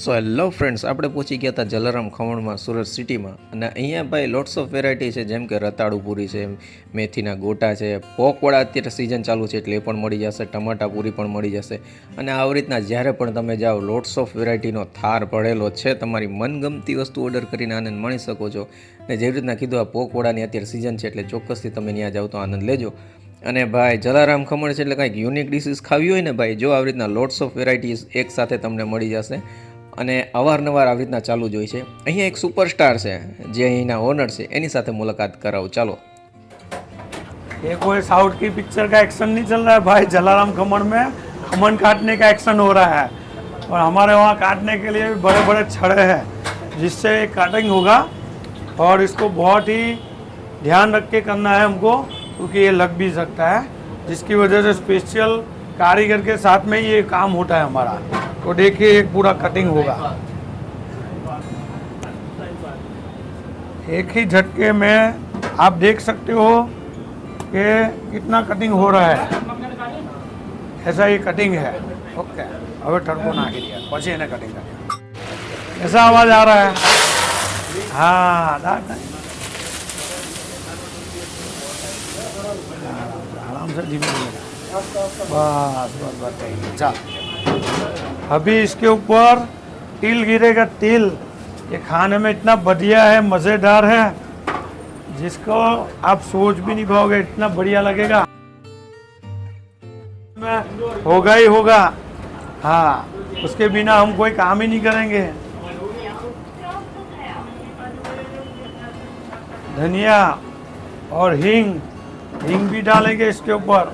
So hello friends, આપણે પહોંચી ગયા હતા જલારામ ખમણમાં, સુરત સિટીમાં. અને અહીંયા ભાઈ લોટ્સ ઓફ વેરાયટી છે, જેમ કે રતાળુ પૂરી છે, મેથીના ગોટા છે, પોકવડા અત્યારે સિઝન ચાલુ છે એટલે એ પણ મળી જશે, ટમાટા પૂરી પણ મળી જશે. અને આવી રીતના જ્યારે પણ તમે જાઓ, લોટ્સ ઓફ વેરાયટીનો થાર પડેલો છે. તમારી મનગમતી વસ્તુ ઓર્ડર કરીને આનંદ માણી શકો છો. અને જેવી રીતના કીધું, આ પોકવડાની અત્યારે સિઝન છે એટલે ચોક્કસથી તમે ત્યાં જાઓ તો આનંદ લેજો. અને ભાઈ જલારામ ખમણ છે એટલે કાંઈક યુનિક ડિશિસ ખાવી હોય ને ભાઈ, જો આવી રીતના લોટ્સ ઓફ વેરાયટીઝ એક સાથે તમને મળી જશે. અને અવારનવાર આવી રીતના ચાલુ જ હોય છે. અહીંયા એક સુપરસ્ટાર છે જે અહીંના ઓનર છે, એની સાથે મુલાકાત કરાવું, ચાલો. ये कोई साउथ की पिक्चर का एक्शन नहीं चल रहा है भाई। जलाराम खमन में खमन काटने का एक्शन हो रहा है और हमारे वहाँ काटने के लिए भी बड़े बड़े छड़े हैं जिससे कटिंग होगा और इसको बहुत ही ध्यान रख के करना है हमको, क्योंकि ये लग भी सकता है, जिसकी वजह से स्पेशल कारीगर के साथ में ये काम होता है हमारा। तो देखिए एक पूरा कटिंग होगा, एक ही झटके में आप देख सकते हो कि कितना कटिंग हो रहा है। ऐसा ये कटिंग है। ओके, હવે ટર્બો નાખી दिया પછી એને કટિંગ કરી। ऐसा आवाज आ रहा है? हाँ, आराम से धीमे धीमे, बस बस बस चाहिए। चल, अभी इसके ऊपर तिल गिरेगा। तिल ये खाने में इतना बढ़िया है, मज़ेदार है, जिसको आप सोच भी नहीं पाओगे, इतना बढ़िया लगेगा। होगा ही होगा। हाँ, उसके बिना हम कोई काम ही नहीं करेंगे। धनिया और हींग, हींग भी डालेंगे इसके ऊपर।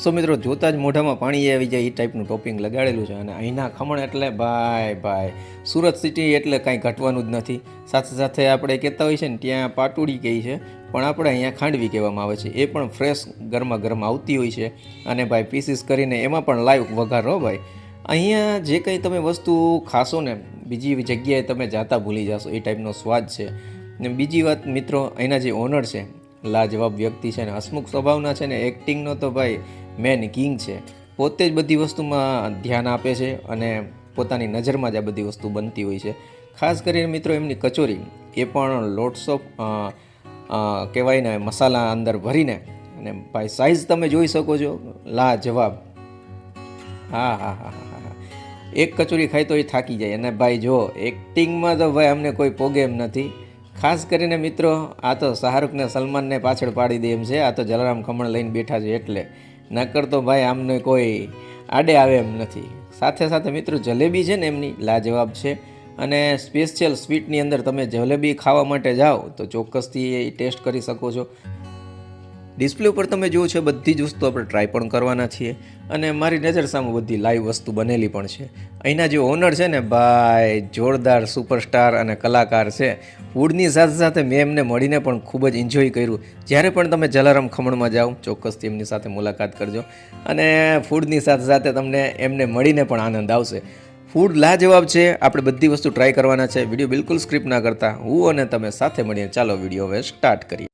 સો મિત્રો, જોતાં જ મોઢામાં પાણી આવી જાય એ ટાઈપનું ટોપિંગ લગાડેલું છે. અને અહીંના ખમણ એટલે ભાઈ સુરત સિટી એટલે કાંઈ ઘટવાનું જ નથી. સાથે સાથે આપણે કહેતા હોય છે ને, ત્યાં પાટુડી કહી છે, પણ આપણે અહીંયા ખાંડવી કહેવામાં આવે છે. એ પણ ફ્રેશ ગરમા ગરમ આવતી હોય છે. અને ભાઈ પીસીસ કરીને એમાં પણ લાઈવ વઘારો ભાઈ. અહીંયા જે કંઈ તમે વસ્તુ ખાશો ને, બીજી જગ્યાએ તમે જાતા ભૂલી જશો, એ ટાઈપનો સ્વાદ છે. ને બીજી વાત મિત્રો, અહીંના જે ઓનર છે લાજવાબ વ્યક્તિ છે ને, હસમુખ સ્વભાવના છે ને, એક્ટિંગનો તો ભાઈ મેન કિંગ છે. પોતે જ બધી વસ્તુમાં ધ્યાન આપે છે અને પોતાની નજરમાં જ આ બધી વસ્તુ બનતી હોય છે. ખાસ કરીને મિત્રો એમની કચોરી, એ પણ લોટ્સ ઓફ કહેવાય ને મસાલા અંદર ભરીને, અને ભાઈ સાઇઝ તમે જોઈ શકો છો, લાજવાબ. હા હા હા હા હા, એક કચોરી ખાય તો એ થાકી જાય. અને ભાઈ જો એક્ટિંગમાં તો ભાઈ અમને કોઈ પોગે એમ નથી. ખાસ કરીને મિત્રો, આ તો શાહરૂખને સલમાનને પાછળ પાડી દે એમ છે. આ તો જલારામ ખમણ લઈને બેઠા છે એટલે, નકર તો ભાઈ આમને કોઈ આડે આવે એમ નથી. સાથે સાથે મિત્રો જલેબી છે ને એમની લાજવાબ છે. અને સ્પેશિયલ સ્વીટની અંદર તમે જલેબી ખાવા માટે જાઓ તો ચોક્કસથી એ ટેસ્ટ કરી શકો છો. ડિસ્પ્લે ઉપર તમે જુઓ છો, બધી જ વસ્તુ આપણે ટ્રાય પણ કરવાના છીએ. અને મારી નજર સામે બધી લાઈવ વસ્તુ બનેલી પણ છે. અહીંના જે ઓનર છે ને ભાઈ, જોરદાર સુપરસ્ટાર અને કલાકાર છે. ફૂડની સાથે સાથે મેં એમને મળીને પણ ખૂબ જ એન્જોય કર્યું. જ્યારે પણ તમે જલારામ ખમણમાં જાઓ, ચોક્કસથી એમની સાથે મુલાકાત કરજો. અને ફૂડની સાથે સાથે તમને એમને મળીને પણ આનંદ આવશે. ફૂડ લાજવાબ છે. આપણે બધી વસ્તુ ટ્રાય કરવાના છે. વિડીયો બિલકુલ સ્ક્રિપ્ટ ના કરતા, હું અને તમે સાથે મળીને ચાલો વિડીયો હવે સ્ટાર્ટ કરીએ.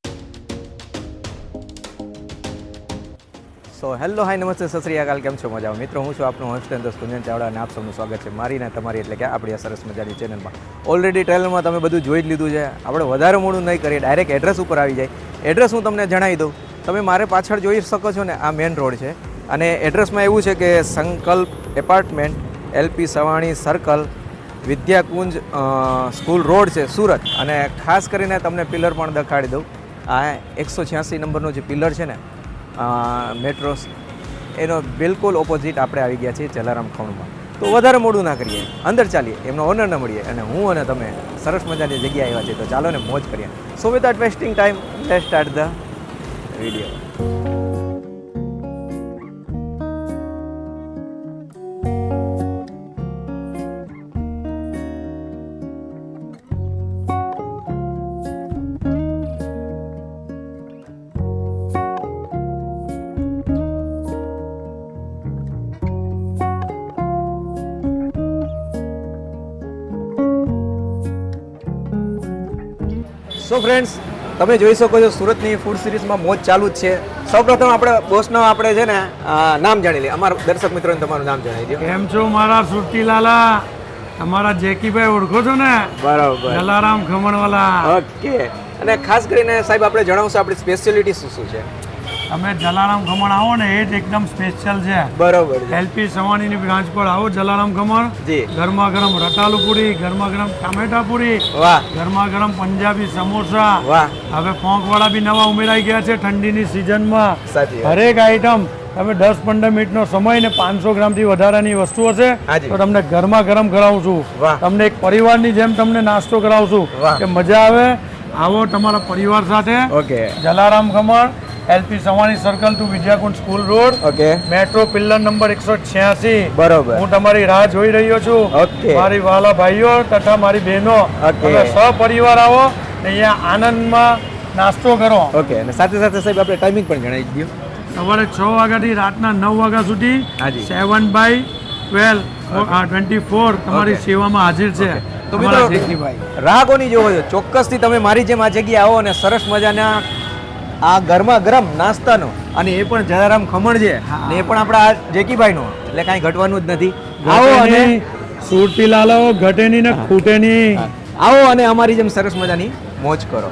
સો હેલો, હાય, નમસ્તે, સત શ્રી અકાલ. કેમ છો? મજામાં મિત્રો? હું છું આપણું હોસ્ટ એન્ડ દોસ્ત ચાવડા, અને આપ સૌનું સ્વાગત છે મારી ને તમારી એટલે કે આપણી આ સરસ મજાની ચેનલમાં. ઓલરેડી ટ્રેલરમાં તમે બધું જોઈ જ લીધું છે. આપણે વધારે મોડું નહીં કરીએ, ડાયરેક્ટ એડ્રેસ ઉપર આવી જાય. એડ્રેસ હું તમને જણાવી દઉં. તમે મારે પાછળ જોઈ શકો છો ને, આ મેન રોડ છે. અને એડ્રેસમાં એવું છે કે સંકલ્પ apartment, LP Savani circle, Vidyakunj school road છે, સુરત. અને ખાસ કરીને તમને પિલર પણ દેખાડી દઉં. આ 186 નંબરનો જે પિલર છે ને, મેટ્રો, એનો બિલકુલ ઓપોઝિટ આપણે આવી ગયા છીએ જલારામ ખમણમાં. તો વધારે મોડું ના કરીએ, અંદર ચાલીએ, એમનો ઓનરને મળીએ, અને હું અને તમે સરસ મજાની જગ્યાએ આવ્યા છીએ. તો ચાલો ને મોજ કરીએ. So without wasting time, let's start the video. So friends, તમે જોઈ શકો છો સુરતની ફૂડ સિરીઝમાં મોજ ચાલુ જ છે. સૌપ્રથમ આપણે બોસનો આપણે છે ને નામ જાણી લઈએ. અમારા દર્શક મિત્રોને તમારું નામ જણાવી દો. કેમ છો મારા સુરતી લાલા? તમારા જેકીભાઈ ઓળખો છો ને? બરાબર. જલારામ ખમણવાલા. ઓકે. અને ખાસ કરીને સાહેબ આપણે જણાવશો આપણી સ્પેશિયાલિટી શું શું છે? તમે જલારામ ખમણ આવો ને એ જ એકદમ સ્પેશિયલ છે. બરોબર છે. એલપી સવાણીની બ્રાન્ચ પર આવો જલારામ ખમણ. જી. ગરમા ગરમ રતાલુ પૂરી, ગરમા ગરમ ટામેટા પૂરી, વાહ ગરમા ગરમ પંજાબી સમોસા. વાહ. હવે પોંકવાળા બી નવા ઉમેરાઈ ગયા છે ઠંડીની સિઝનમાં. સાચી વાત. હરેક આઈટમ તમે 10-15 મિનિટનો સમય ને 500 ગ્રામથી વધારાની વસ્તુ હશે હાજી. તો તમને ગરમા ગરમ કરાવું છું. વાહ. તમને એક પરિવારની જેમ તમને નાસ્તો કરાવું છું વાહ. કે મજા આવે. આવો તમારા પરિવાર સાથે. Okay. Jalaram khaman, LP Savani circle to Vidyakunj school road, okay. Metro pillar number 186. બરોબર. હું તમારી રાહ જોઈ રહ્યો છું. ઓકે. મારી વાલા ભાઈઓ તથા મારી બહેનો, ઓકે. તમે સપરિવાર આવો ને અહીંયા આનંદમાં નાસ્તો કરો. ઓકે. અને સાથે સાથે સાહેબ આપણે ટાઈમિંગ પણ જણાવી દો. સવારે 6 વાગ્યાથી રાતના 9 વાગ્યા સુધી હાજી. 7/12/24 તમારી ઓકે. સેવામાં હાજર છે. તો અમારા મિત્રો જેકીભાઈ. રાહ કોની જોવો છો? ચોક્કસથી તમે મારી જેમ આ જગ્યાએ આવો અને સરસ મજાના આ ગરમા ગરમ નાસ્તાનો અને એ પણ જલારામ ખમણ છે હા. ને એ પણ આપણા આ જેકીભાઈનો એટલે કાંઈ ઘટવાનું જ નથી. આવો અને ઘટેની, સુરતી લાલો ઘટેની ને ખૂટેની. આવો અને અમારી જેમ સરસ મજાની મોજ કરો.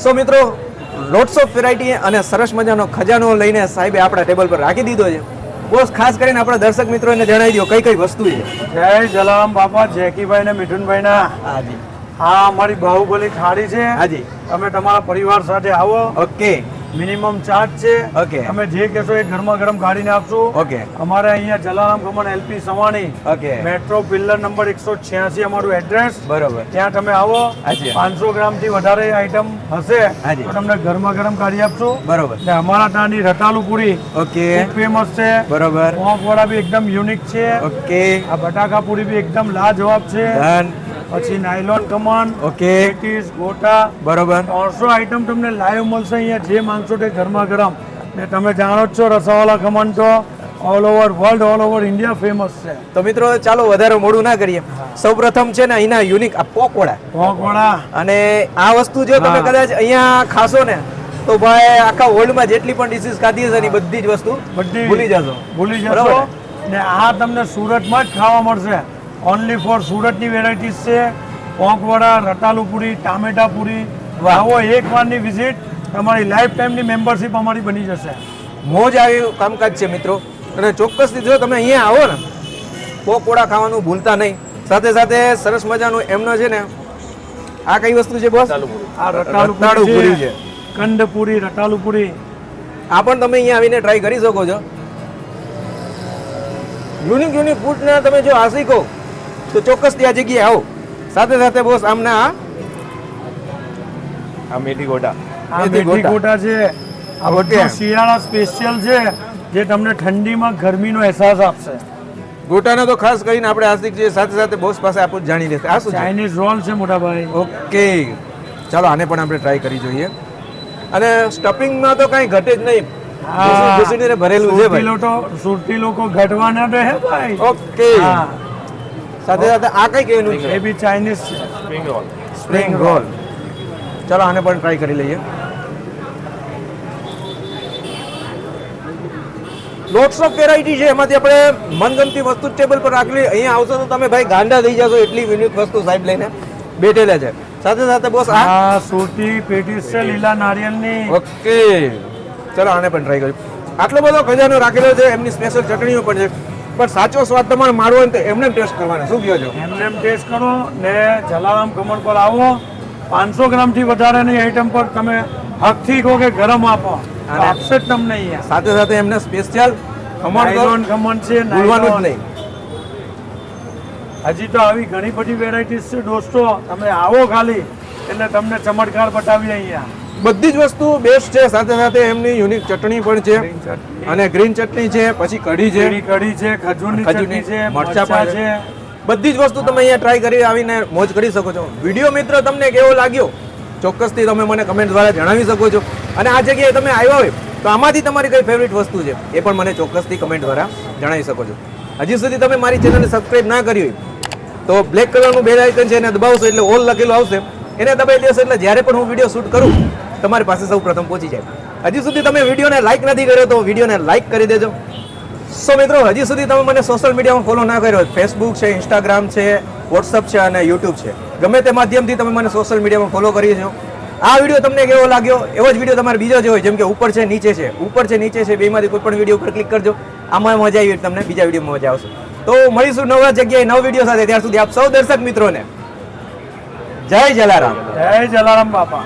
સો મિત્રો, લોટ્સ ઓફ વેરાયટી અને સરસ મજાનો ખજાનો લઈને સાહેબે આપણા ટેબલ પર રાખી દીધો છે. બોસ ખાસ કરીને આપણા દર્શક મિત્રોને જણાવી દો કઈ કઈ વસ્તુ છે. જય જલારામ બાપા, જેકીભાઈ ને મિઠુનભાઈ ના. હાજી. આ અમારી બાહુબલી થાળી છે. હાજી. તમે તમારા પરિવાર સાથે આવો. ઓકે. મિનિમમ ચાર્જ છે. ઓકે. તમે જે કહેશો એ ગરમા ગરમ કાઢીને આપશું. ઓકે. અમારે અહીંયા Jalaram khaman LP Savani, okay. Metro pillar number 186 અમારું એડ્રેસ. બરોબર. ત્યાં તમે આવો. હાજી. 500 ગ્રામથી વધારે આઈટમ હશે હાજી. તો તમને ગરમા ગરમ કાઢી આપશું. બરોબર. ને અમારા ત્યાંની રતાલુ પૂરી ઓકે. ખૂબ ફેમસ છે. બરોબર. પોંકવાળા બી એકદમ યુનિક છે. ઓકે. આ બટાકા પૂરી બી એકદમ લાજવાબ છે. ડન. પછી નાયલોન ખમણ, ઓકે. પેટીસ, ગોટા, બરોબર. 300 આઈટમ તમને લાઈવ મળશે અહીંયા. જે માંગશો તે ગરમા ગરમ. ને તમે જાણો જ છો રસાવાલા ખમણ તો all over world, all over India famous છે. તો મિત્રો ચાલો વધારે મોડું ના કરીએ. સૌપ્રથમ છે ને અહીંના યુનિક આ પોકવડા. પોંકવાળા અને આ વસ્તુ જો તમે હા. કદાચ અહીંયા ખાશો ને તો ભાઈ આખા વર્લ્ડમાં જેટલી પણ ડિશિસ ખાધી હશે ને એ બધી જ વસ્તુ બધી ભૂલી જશો. ભૂલી બરાબર જશો. ને આ તમને સુરતમાં જ ખાવા મળશે. ઓનલી ફોર સુરતની વેરાયટીઝ છે. પોંકવાળા, રતાલુ પૂરી, ટામેટા પૂરી. વાહ. આવો એક વારની વિઝિટ, તમારી લાઈફ ટાઈમની મેમ્બરશિપ અમારી બની જશે. મોજ આવ્યું કામકાજ છે મિત્રો. અને ચોક્કસથી જો તમે અહીંયા આવો ને પોકવડા ખાવાનું ભૂલતા નહીં. સાથે સાથે સરસ મજાનું એમનો છે ને આ કઈ વસ્તુ છે બોસ? આ રતાળુ રતાલુ પૂરી પૂરી છે. છે, કંદ પૂરી, રતાલુ પૂરી. આ પણ તમે અહીંયા આવીને ટ્રાય કરી શકો છો. યુનિક યુનિક ફૂડના તમે જો આશિકો તો ચોક્કસથી આ જગ્યાએ આવો. સાથે સાથે બોસ આમના આ મેથી ગોટા. આ મેથી મેથી ગોટા. ગોટા છે. આ ઓકે. બધું શિયાળા સ્પેશિયલ છે જે તમને ઠંડીમાં ગરમીનો અહેસાસ આપશે. ગોટાનો તો ખાસ કરીને આપણે આશિક છે. સાથે સાથે બોસ પાસે આપણું જાણી લેશે. આ શું છે? ચાઇનીઝ રોલ છે મોટા ભાઈ. ઓકે. ચાલો આને પણ આપણે ટ્રાય કરી જોઈએ. અને સ્ટફિંગમાં તો કાંઈ ઘટે જ નહીં. ઘૂસીને ભરેલું છે સુરતી ભાઈ. સુરતી લોકો ઘટવાના રહે ભાઈ. ઓકે. હા, સાથે સાથે આ કઈ કહેવાનું છે? એ બી ચાઇનીઝ છે. Spring roll. Spring roll. ચાલો આને પણ ટ્રાય કરી લઈએ. લોટ્સ ઓફ વેરાયટી છે. એમાંથી આપણે મનગમતી વસ્તુ ટેબલ પર રાખી. અહીંયા આવશો તો તમે ભાઈ ગાંડા થઈ જશો. એટલી યુનિક વસ્તુ સાહેબ લઈને બેઠેલા છે. સાથે સાથે બોસ આ આ સુરતી પેટીસ છે લીલા નારિયેળની. ઓકે ચલો આને પણ ટ્રાય કર્યું. આટલો બધો ખજાનો રાખેલો છે, એમની સ્પેશિયલ ચટણીઓ પણ છે, પણ સાચો સ્વાદ તમારે મારવો હોય ને તો એમને ટેસ્ટ કરવાનો. શું કહો છો? એમને એમ ટેસ્ટ કરો ને જલારામ ખમણ પર આવો. 500 ગ્રામથી વધારેની આઈટમ પર તમે હકથી કહો કે ગરમ આપો તો અને આપશે જ તમને અહીંયા. સાથે સાથે એમને સ્પેશિયલ ખમણ તો નાયલોન ખમણ છે, ભૂલવાનું જ નાયલોન. નહીં. હજી તો આવી ઘણી બધી વેરાયટીઝ છે દોસ્તો, તમે આવો ખાલી એટલે તમને ચમત્કાર બતાવીએ અહીંયા. બધી જ વસ્તુ બેસ્ટ છે. સાથે સાથે એમની યુનિક ચટણી પણ છે અને ગ્રીન ચટણી છે, પછી કઢી છે, કેરી કઢી છે, ખજૂરની ચટણી છે, મરચાં મરચાં પણ છે. બધી જ વસ્તુ તમે અહીંયા ટ્રાય કરી આવીને મોજ કરી શકો છો. વિડીયો મિત્ર તમને કેવો લાગ્યો ચોક્કસથી તમે મને કમેન્ટ દ્વારા જણાવી શકો છો. અને આ જગ્યાએ તમે આવ્યા હોય તો આમાંથી તમારી કઈ ફેવરિટ વસ્તુ છે એ પણ મને ચોક્કસથી કમેન્ટ દ્વારા જણાવી શકો છો. હજી સુધી તમે મારી ચેનલને સબસ્ક્રાઇબ ના કરી હોય તો બ્લેક કલરનું બેલ આઇકન છે એને દબાવશો એટલે ઓલ લખેલું આવશે, એને દબાવી દેશો એટલે જ્યારે પણ હું વિડીયો શૂટ કરું તમારી પાસે સૌ પ્રથમ પહોંચી જાય. હજી સુધી તમે વિડીયોને લાઇક નથી કર્યો તો વિડીયોને લાઇક કરી દેજો. સો મિત્રો હજી સુધી તમે મને સોશિયલ મીડિયામાં ફોલો ના કર્યો, ફેસબુક છે, ઇન્સ્ટાગ્રામ છે, વોટ્સઅપ છે અને યુટ્યુબ છે, ગમે તે માધ્યમથી તમે મને સોશિયલ મીડિયામાં ફોલો કરી છો. આ વિડીયો તમને કેવો લાગ્યો એવો જ વિડીયો તમારે બીજો જે હોય, જેમ કે ઉપર છે નીચે છે, ઉપર છે નીચે છે, બેમાંથી કોઈ પણ વિડીયો ઉપર ક્લિક કરજો. આમાં મજા આવી તમને બીજા વિડીયોમાં મજા આવશે. તો મળીશું નવા જગ્યાએ નવ વિડીયો સાથે. ત્યાર સુધી આપ સૌ દર્શક મિત્રોને જય જલારામ. જય જલારામ બાપા.